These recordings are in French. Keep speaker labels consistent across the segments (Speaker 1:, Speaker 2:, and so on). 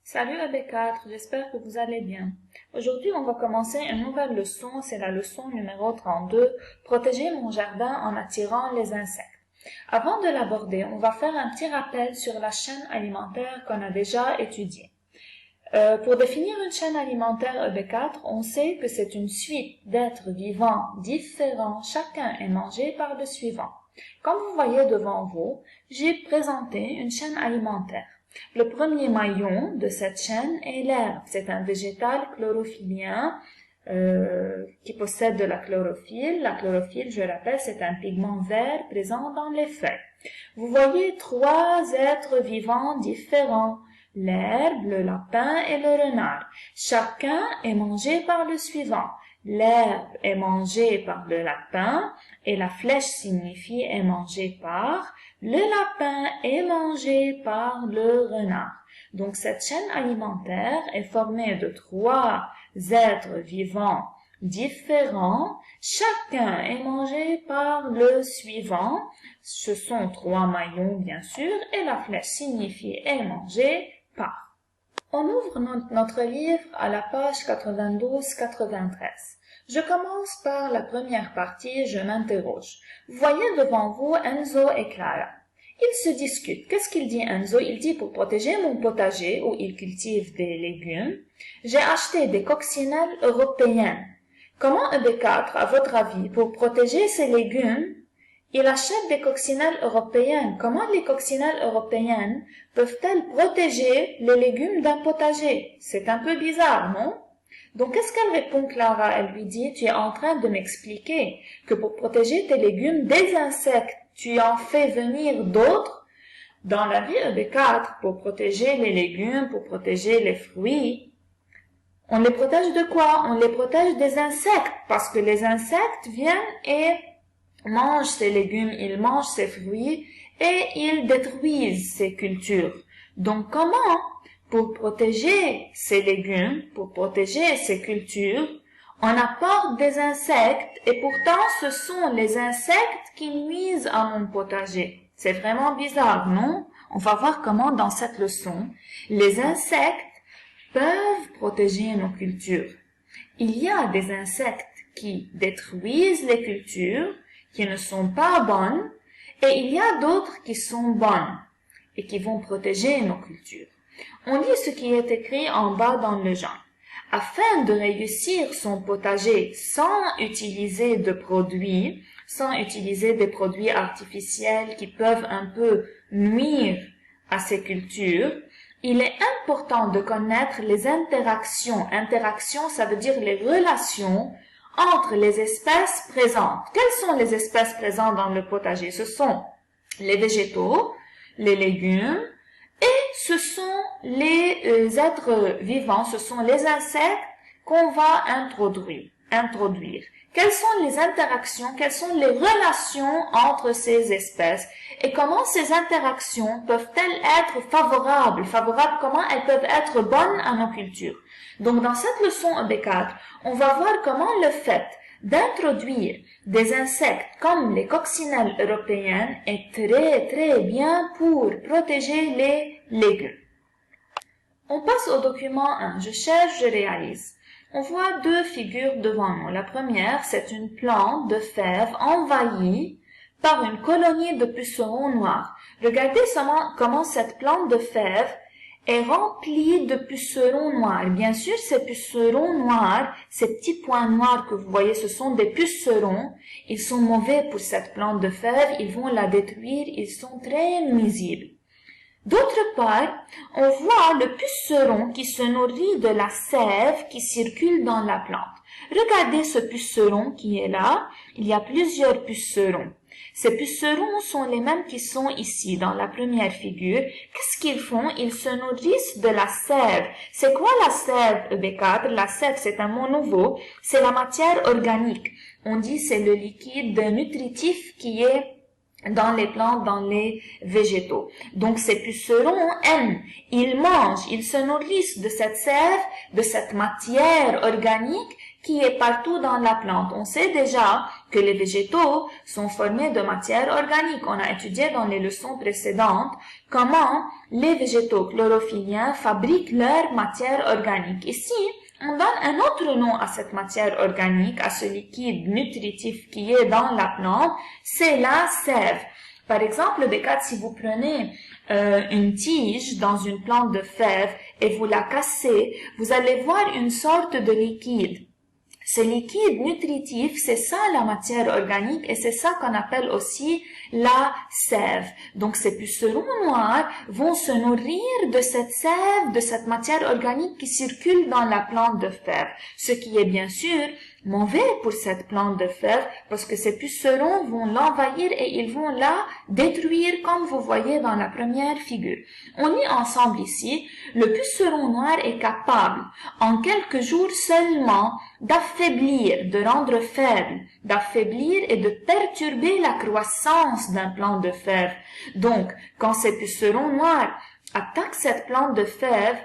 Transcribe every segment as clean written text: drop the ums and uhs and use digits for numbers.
Speaker 1: Salut EB4, j'espère que vous allez bien. Aujourd'hui, on va commencer une nouvelle leçon, c'est la leçon numéro 32, protéger mon jardin en attirant les insectes. Avant de l'aborder, on va faire un petit rappel sur la chaîne alimentaire qu'on a déjà étudiée. Pour définir une chaîne alimentaire EB4, on sait que c'est une suite d'êtres vivants différents, chacun est mangé par le suivant. Comme vous voyez devant vous, j'ai présenté une chaîne alimentaire. Le premier maillon de cette chaîne est l'herbe. C'est un végétal chlorophylien qui possède de la chlorophylle. La chlorophylle, je rappelle, c'est un pigment vert présent dans les feuilles. Vous voyez trois êtres vivants différents. L'herbe, le lapin et le renard. Chacun est mangé par le suivant. L'herbe est mangée par le lapin et la flèche signifie est mangée par. Le lapin est mangé par le renard. Donc cette chaîne alimentaire est formée de trois êtres vivants différents. Chacun est mangé par le suivant. Ce sont trois maillons bien sûr et la flèche signifie est mangé par. On ouvre notre livre à la page 92-93. Je commence par la première partie, je m'interroge. Vous voyez devant vous Enzo et Clara. Ils se discutent. Qu'est-ce qu'il dit Enzo? Il dit pour protéger mon potager où il cultive des légumes, j'ai acheté des coccinelles européennes. Comment EB4, à votre avis, pour protéger ces légumes, il achète des coccinelles européennes? Comment les coccinelles européennes peuvent-elles protéger les légumes d'un potager? C'est un peu bizarre, non? Donc, qu'est-ce qu'elle répond, Clara? Elle lui dit, tu es en train de m'expliquer que pour protéger tes légumes des insectes, tu en fais venir d'autres. Dans la vie EB4, pour protéger les légumes, pour protéger les fruits, on les protège de quoi? On les protège des insectes, parce que les insectes viennent et mangent ces légumes, ils mangent ces fruits et ils détruisent ces cultures. Donc, comment? Pour protéger ces légumes, pour protéger ces cultures, on apporte des insectes et pourtant ce sont les insectes qui nuisent à mon potager. C'est vraiment bizarre, non? On va voir comment dans cette leçon, les insectes peuvent protéger nos cultures. Il y a des insectes qui détruisent les cultures, qui ne sont pas bonnes, et il y a d'autres qui sont bonnes et qui vont protéger nos cultures. On lit ce qui est écrit en bas dans le genre. Afin de réussir son potager sans utiliser des produits artificiels qui peuvent un peu nuire à ces cultures, il est important de connaître les interactions. Interactions, ça veut dire les relations entre les espèces présentes. Quelles sont les espèces présentes dans le potager? Ce sont les végétaux, les légumes, et ce sont les êtres vivants, ce sont les insectes qu'on va introduire. Quelles sont les interactions, quelles sont les relations entre ces espèces et comment ces interactions peuvent-elles être favorables, comment elles peuvent être bonnes à nos cultures. Donc dans cette leçon EB4, on va voir comment le fait d'introduire des insectes comme les coccinelles européennes est très bien pour protéger les légumes. On passe au document 1. Je cherche, je réalise. On voit deux figures devant nous. La première, c'est une plante de fèves envahie par une colonie de pucerons noirs. Regardez comment cette plante de fèves est remplie de pucerons noirs. Bien sûr, ces pucerons noirs, ces petits points noirs que vous voyez, ce sont des pucerons. Ils sont mauvais pour cette plante de fèves. Ils vont la détruire. Ils sont très nuisibles. D'autre part, on voit le puceron qui se nourrit de la sève qui circule dans la plante. Regardez ce puceron qui est là. Il y a plusieurs pucerons. Ces pucerons sont les mêmes qui sont ici dans la première figure. Qu'est-ce qu'ils font? Ils se nourrissent de la sève. C'est quoi la sève, EB4? La sève, c'est un mot nouveau. C'est la matière organique. On dit c'est le liquide nutritif qui est dans les plantes, dans les végétaux. Donc ces pucerons aiment, ils mangent, ils se nourrissent de cette sève, de cette matière organique qui est partout dans la plante. On sait déjà que les végétaux sont formés de matière organique. On a étudié dans les leçons précédentes comment les végétaux chlorophylliens fabriquent leur matière organique. Ici, on donne un autre nom à cette matière organique, à ce liquide nutritif qui est dans la plante, c'est la sève. Par exemple, si vous prenez une tige dans une plante de fève et vous la cassez, vous allez voir une sorte de liquide. Ce liquide nutritif, c'est ça la matière organique et c'est ça qu'on appelle aussi la sève. Donc ces pucerons noirs vont se nourrir de cette sève, de cette matière organique qui circule dans la plante de fève. Ce qui est bien sûr mauvais pour cette plante de fève parce que ces pucerons vont l'envahir et ils vont la détruire comme vous voyez dans la première figure. On lit ensemble ici, le puceron noir est capable en quelques jours seulement d'affaiblir, de rendre faible, d'affaiblir et de perturber la croissance d'un plant de fève. Donc, quand ces pucerons noirs attaquent cette plante de fève,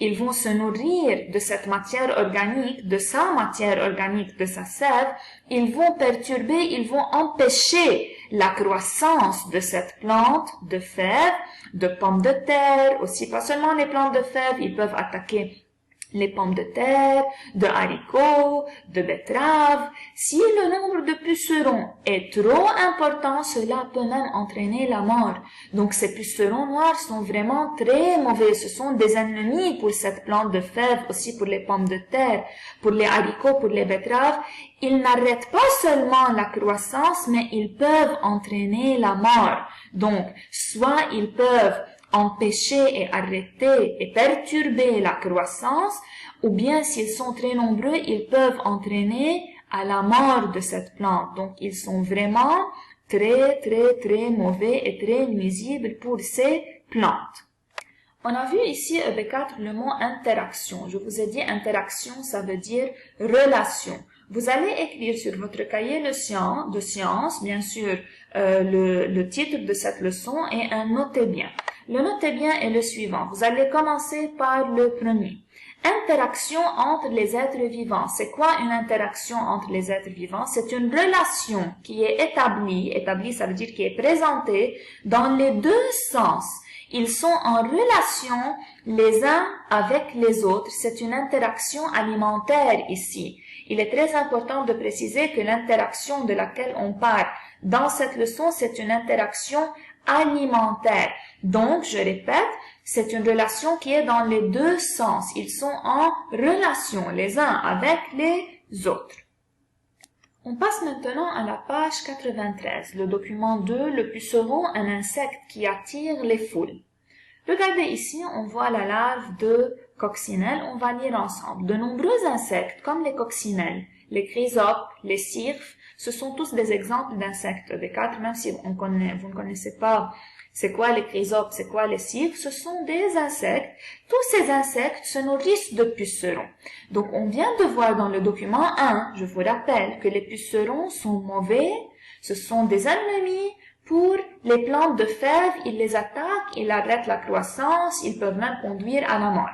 Speaker 1: ils vont se nourrir de cette matière organique, de sa matière organique, de sa sève. Ils vont perturber, ils vont empêcher la croissance de cette plante de fève, de pommes de terre, aussi pas seulement les plantes de fève, ils peuvent attaquer les pommes de terre, de haricots, de betteraves. Si le nombre de pucerons est trop important, cela peut même entraîner la mort. Donc ces pucerons noirs sont vraiment très mauvais. Ce sont des ennemis pour cette plante de fève, aussi pour les pommes de terre, pour les haricots, pour les betteraves. Ils n'arrêtent pas seulement la croissance, mais ils peuvent entraîner la mort. Donc, soit ils peuvent empêcher et arrêter et perturber la croissance, ou bien s'ils sont très nombreux, ils peuvent entraîner à la mort de cette plante. Donc, ils sont vraiment très mauvais et très nuisibles pour ces plantes. On a vu ici, EB4, le mot interaction. Je vous ai dit interaction, ça veut dire relation. Vous allez écrire sur votre cahier de sciences, bien sûr, le titre de cette leçon et un notez bien. Le notez bien est le suivant. Vous allez commencer par le premier. Interaction entre les êtres vivants. C'est quoi une interaction entre les êtres vivants? C'est une relation qui est établie ça veut dire qui est présentée dans les deux sens. Ils sont en relation les uns avec les autres. C'est une interaction alimentaire ici. Il est très important de préciser que l'interaction de laquelle on parle dans cette leçon, c'est une interaction alimentaire. Donc, je répète, c'est une relation qui est dans les deux sens. Ils sont en relation les uns avec les autres. On passe maintenant à la page 93, le document 2, le puceron, un insecte qui attire les foules. Regardez ici, on voit la larve de coccinelle, on va lire ensemble. De nombreux insectes, comme les coccinelles, les chrysopes, les cirphes, ce sont tous des exemples d'insectes. Des quatre, même si vous ne connaissez pas c'est quoi les chrysopes, c'est quoi les cirphes, ce sont des insectes. Tous ces insectes se nourrissent de pucerons. Donc, on vient de voir dans le document 1, je vous rappelle que les pucerons sont mauvais, ce sont des ennemis pour les plantes de fèves, ils les attaquent, ils arrêtent la croissance, ils peuvent même conduire à la mort.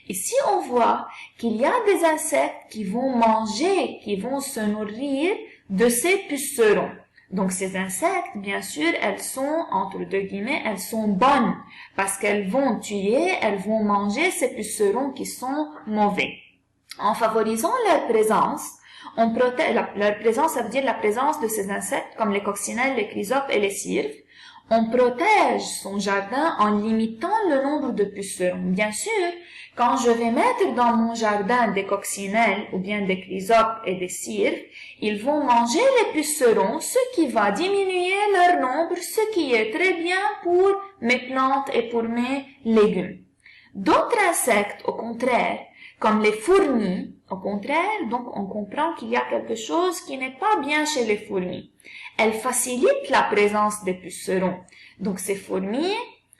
Speaker 1: Ici, on voit qu'il y a des insectes qui vont manger, qui vont se nourrir de ces pucerons. Donc, ces insectes, bien sûr, elles sont, entre deux guillemets, elles sont bonnes parce qu'elles vont tuer, elles vont manger ces pucerons qui sont mauvais. En favorisant leur présence, on protège, leur présence, ça veut dire la présence de ces insectes comme les coccinelles, les chrysopes et les cirphes. On protège son jardin en limitant le nombre de pucerons. Bien sûr, quand je vais mettre dans mon jardin des coccinelles ou bien des chrysopes et des cirphes, ils vont manger les pucerons, ce qui va diminuer leur nombre, ce qui est très bien pour mes plantes et pour mes légumes. D'autres insectes, au contraire, comme les fourmis, au contraire, donc on comprend qu'il y a quelque chose qui n'est pas bien chez les fourmis. Elles facilitent la présence des pucerons. Donc ces fourmis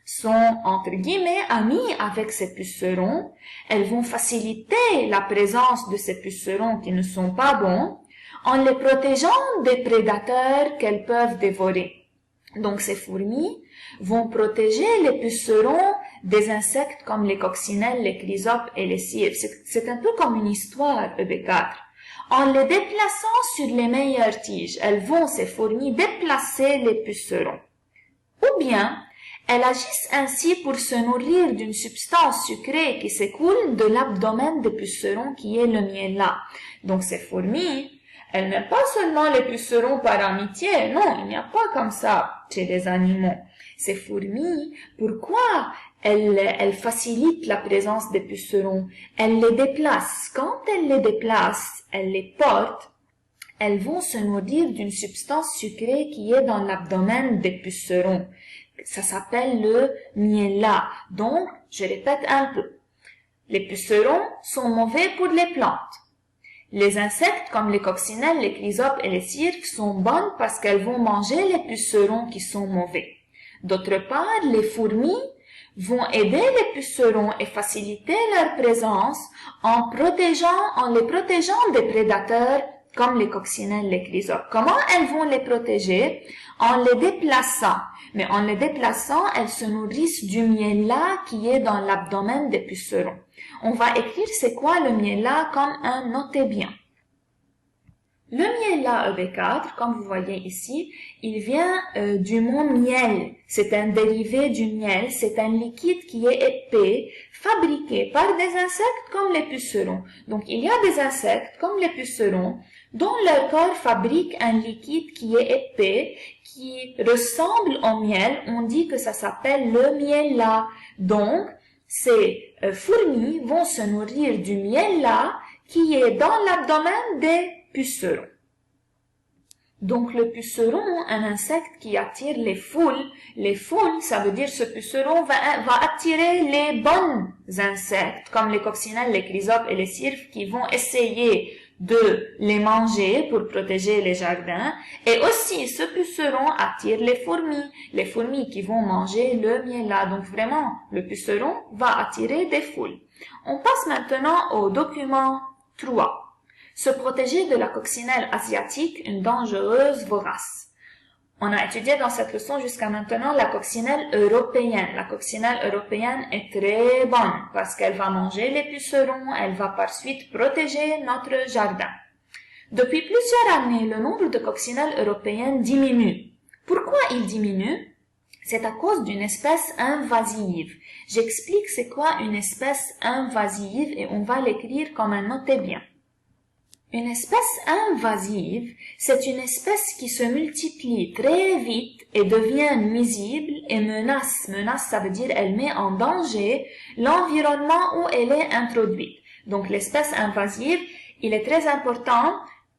Speaker 1: sont, entre guillemets, amies avec ces pucerons. Elles vont faciliter la présence de ces pucerons qui ne sont pas bons en les protégeant des prédateurs qu'elles peuvent dévorer. Donc ces fourmis vont protéger les pucerons des insectes comme les coccinelles, les chrysopes et les cirphes. C'est un peu comme une histoire, EB4. En les déplaçant sur les meilleures tiges, elles vont, ces fourmis, déplacer les pucerons. Ou bien, elles agissent ainsi pour se nourrir d'une substance sucrée qui s'écoule de l'abdomen des pucerons qui est le miella. Donc ces fourmis, elles n'aiment pas seulement les pucerons par amitié, non, il n'y a pas comme ça chez les animaux. Ces fourmis, pourquoi elles facilitent la présence des pucerons? Elles les déplacent. Quand elles les déplacent, elles les portent, elles vont se nourrir d'une substance sucrée qui est dans l'abdomen des pucerons. Ça s'appelle le miella. Donc, je répète un peu. Les pucerons sont mauvais pour les plantes. Les insectes comme les coccinelles, les chrysopes et les cirques sont bonnes parce qu'elles vont manger les pucerons qui sont mauvais. D'autre part, les fourmis vont aider les pucerons et faciliter leur présence en les protégeant des prédateurs comme les coccinelles, les chrysopes. Comment elles vont les protéger? En les déplaçant. Mais en les déplaçant, elles se nourrissent du miella qui est dans l'abdomen des pucerons. On va écrire c'est quoi le miella comme un notez bien. Le miella EB4, comme vous voyez ici, il vient du mot miel. C'est un dérivé du miel, c'est un liquide qui est épais, fabriqué par des insectes comme les pucerons. Donc il y a des insectes comme les pucerons dont leur corps fabrique un liquide qui est épais, qui ressemble au miel. On dit que ça s'appelle le miella. Donc, ces fourmis vont se nourrir du miella qui est dans l'abdomen des pucerons. Donc, le puceron, un insecte qui attire les foules. Les foules, ça veut dire ce puceron va attirer les bons insectes, comme les coccinelles, les chrysopes et les cirques qui vont essayer de les manger pour protéger les jardins. Et aussi, ce puceron attire les fourmis qui vont manger le miella. Donc vraiment, le puceron va attirer des foules. On passe maintenant au document 3. Se protéger de la coccinelle asiatique, une dangereuse vorace. On a étudié dans cette leçon jusqu'à maintenant la coccinelle européenne. La coccinelle européenne est très bonne parce qu'elle va manger les pucerons, elle va par suite protéger notre jardin. Depuis plusieurs années, le nombre de coccinelles européennes diminue. Pourquoi il diminue? C'est à cause d'une espèce invasive. J'explique c'est quoi une espèce invasive et on va l'écrire comme un notez bien. Une espèce invasive, c'est une espèce qui se multiplie très vite et devient nuisible et menace. Menace, ça veut dire elle met en danger l'environnement où elle est introduite. Donc l'espèce invasive, il est très important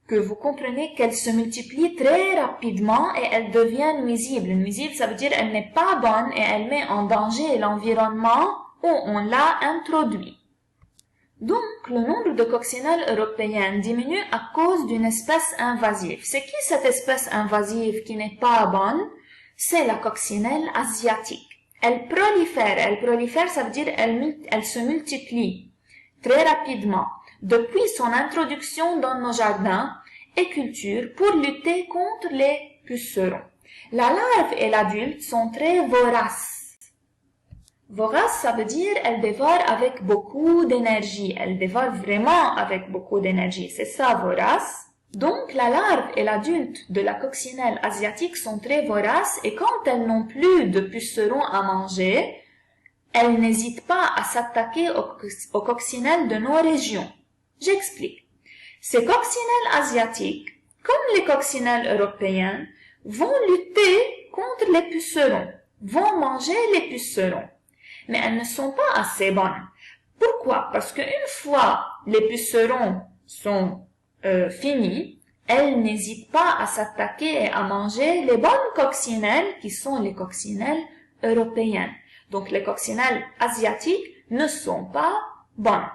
Speaker 1: que vous compreniez qu'elle se multiplie très rapidement et elle devient nuisible. Nuisible, ça veut dire elle n'est pas bonne et elle met en danger l'environnement où on l'a introduit. Donc, le nombre de coccinelles européennes diminue à cause d'une espèce invasive. C'est qui cette espèce invasive qui n'est pas bonne? C'est la coccinelle asiatique. Elle prolifère. Elle prolifère, ça veut dire elle se multiplie très rapidement depuis son introduction dans nos jardins et cultures pour lutter contre les pucerons. La larve et l'adulte sont très voraces. Vorace, ça veut dire elle dévore avec beaucoup d'énergie. Elle dévore vraiment avec beaucoup d'énergie. C'est ça, vorace. Donc, la larve et l'adulte de la coccinelle asiatique sont très voraces et quand elles n'ont plus de pucerons à manger, elles n'hésitent pas à s'attaquer aux coccinelles de nos régions. J'explique. Ces coccinelles asiatiques, comme les coccinelles européennes, vont lutter contre les pucerons, vont manger les pucerons. Mais elles ne sont pas assez bonnes. Pourquoi? Parce qu'une fois les pucerons sont finis, elles n'hésitent pas à s'attaquer et à manger les bonnes coccinelles qui sont les coccinelles européennes. Donc les coccinelles asiatiques ne sont pas bonnes.